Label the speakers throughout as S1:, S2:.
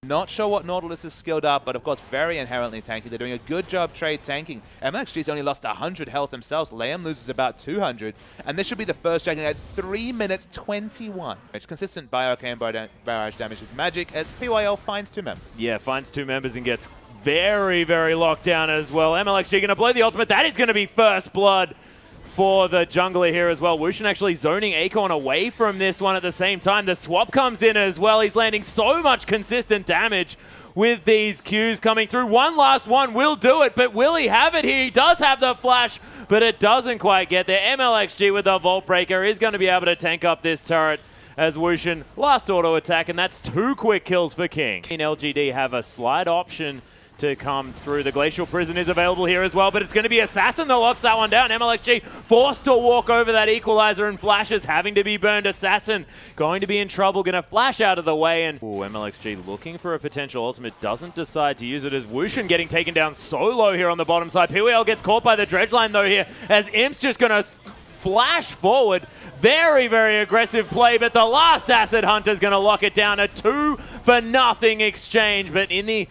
S1: Not sure what Nautilus is skilled up, but of course very inherently tanky. They're doing a good job trade tanking. mlxg's only lost 100 health themselves. LeyM loses about 200. And this should be the first dragon at 3 minutes 21. It's consistent Maokai and barrage damage is magic as PYL finds 2 members.
S2: Yeah, finds 2 members and gets very, very locked down as well. mlxg going to blow the ultimate. That is going to be first blood for the jungler here as well. Wuxx actually zoning Acorn away from this one at the same time. The swap comes in as well. He's landing so much consistent damage with these Qs coming through. One last one will do it, but will he have it here? He does have the flash, but it doesn't quite get there. mlxg with the Vault Breaker is going to be able to tank up this turret as Wuxx last auto attack, and that's 2 quick kills for King. LGD have a slight option to come through. The Glacial Prison is available here as well, but it's going to be Assassin that locks that one down. mlxg forced to walk over that equalizer, and Flashes having to be burned. Assassin going to be in trouble, going to flash out of the way, and mlxg looking for a potential ultimate, doesn't decide to use it as Wuxx getting taken down so low here on the bottom side. PWL gets caught by the dredge line though here, as Imp's just going to flash forward. Very, very aggressive play, but the last Acid Hunter's going to lock it down. A 2-for-0 exchange, but in the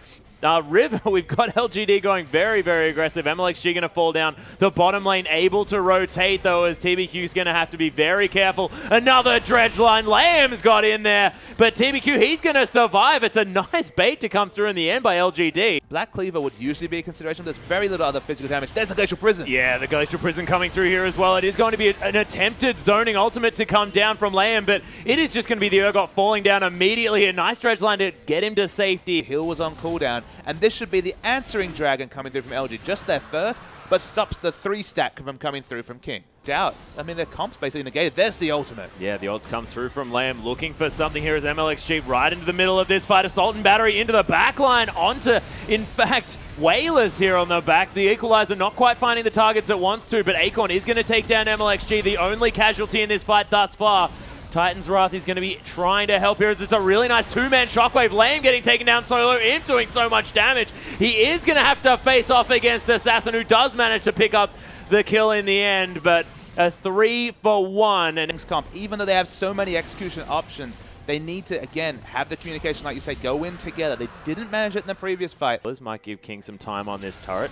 S2: river, we've got LGD going very, very aggressive. mlxg going to fall down. The bottom lane able to rotate, though, as TBQ's going to have to be very careful. Another dredge line. LeyM's got in there, but TBQ, he's going to survive. It's a nice bait to come through in the end by LGD.
S1: Black Cleaver would usually be a consideration, but there's very little other physical damage. There's the Glacial Prison.
S2: Yeah, the Glacial Prison coming through here as well. It is going to be an attempted zoning ultimate to come down from LeyM, but it is just going to be the Urgot falling down immediately. A nice dredge line to get him to safety.
S1: Heal was on cooldown. And this should be the answering dragon coming through from LG. Just their first, but stops the 3-stack from coming through from King. Doubt. I mean, their comp's basically negated. There's the ultimate.
S2: Yeah, the ult comes through from LeyM, looking for something here as mlxg right into the middle of this fight. Assault and Battery into the back line, onto, in fact, Whalers here on the back. The Equalizer not quite finding the targets it wants to, but Acorn is going to take down mlxg, the only casualty in this fight thus far. Titan's Wrath is going to be trying to help here as it's a really nice 2-man shockwave. LeyM getting taken down solo, Imp doing so much damage. He is going to have to face off against Assassin, who does manage to pick up the kill in the end, but a 3-for-1. And
S1: comp, even though they have so many execution options, they need to, again, have the communication, like you say, go in together. They didn't manage it in the previous fight.
S2: This might give King some time on this turret,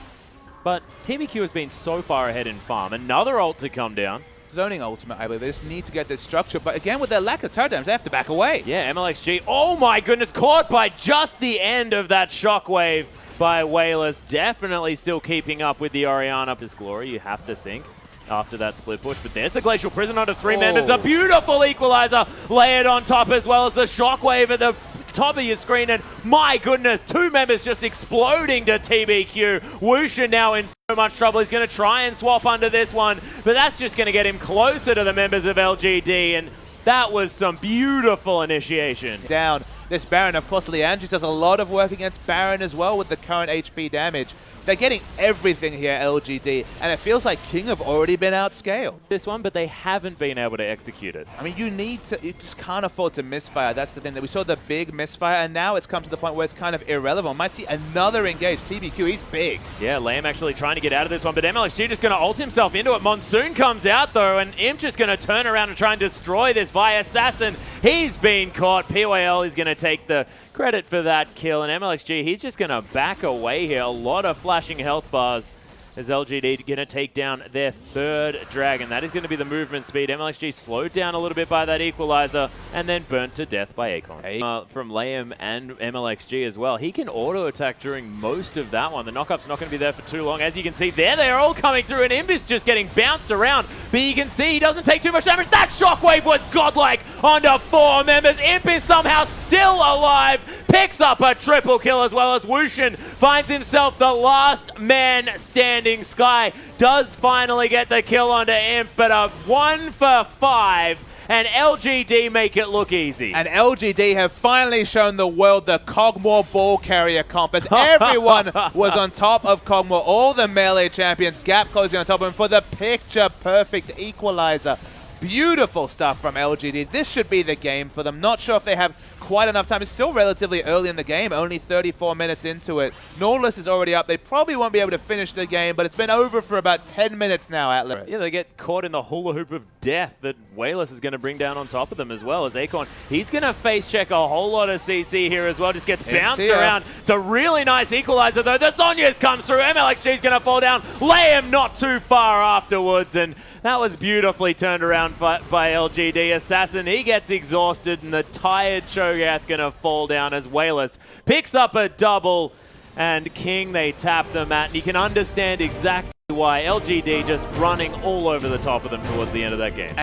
S2: but TBQ has been so far ahead in farm. Another ult to come down.
S1: Zoning ultimate, I believe. They just need to get this structure, but again, with their lack of turret damage, they have to back away.
S2: Yeah, mlxg, oh my goodness, caught by just the end of that shockwave by Whalers. Definitely still keeping up with the Orianna. His glory, you have to think, after that split push. But there's the Glacial Prison under 3 members. A beautiful equalizer layered on top, as well as the shockwave at the top of your screen, and my goodness, 2 members just exploding to TBQ. Wuxx now in so much trouble. He's going to try and swap under this one, but that's just going to get him closer to the members of LGD, and that was some beautiful initiation.
S1: Down this Baron, of course, Leandris does a lot of work against Baron as well with the current HP damage. They're getting everything here, LGD, and it feels like King have already been outscaled.
S2: This one, but they haven't been able to execute it.
S1: I mean, you just can't afford to misfire. That's the thing. That we saw the big misfire, and now it's come to the point where it's kind of irrelevant. Might see another engage. TBQ, he's big.
S2: Yeah, LeyM actually trying to get out of this one, but mlxg just going to ult himself into it. Monsoon comes out, though, and Imp just going to turn around and try and destroy this via Assassin. He's been caught. PYL is going to take the credit for that kill, and mlxg, he's just going to back away here. A lot of flashing health bars as LGD going to take down their 3rd dragon. That is going to be the movement speed. mlxg slowed down a little bit by that equalizer and then burnt to death by Acorn. From LeyM and mlxg as well. He can auto attack during most of that one. The knockup's not going to be there for too long. As you can see, there they are all coming through, and Imp is just getting bounced around. But you can see he doesn't take too much damage. That shockwave was godlike onto 4 members. Imp is somehow still alive. Picks up a triple kill, as well as Wuxx finds himself the last man standing. Skye does finally get the kill onto Imp, but a 1-for-5, and LGD make it look easy.
S1: And LGD have finally shown the world the Kog'Maw ball carrier comp, as everyone was on top of Kog'Maw. All the melee champions, gap closing on top of him for the picture-perfect equalizer. Beautiful stuff from LGD. This should be the game for them. Not sure if they have quite enough time. It's still relatively early in the game, only 34 minutes into it. Nautilus is already up. They probably won't be able to finish the game, but it's been over for about 10 minutes now, Atlas.
S2: Yeah, they get caught in the hula hoop of death that Wayless is going to bring down on top of them as well as Acorn. He's going to face check a whole lot of CC here as well. Just gets bounced around. It's a really nice equalizer though. The Sonya's comes through. mlxg is going to fall down. LeyM not too far afterwards, and that was beautifully turned around by LGD. Assassin, he gets exhausted, and the tired Cho'Gath going to fall down as Wayless picks up a double, and King they tap the mat, and you can understand exactly why LGD just running all over the top of them towards the end of that game.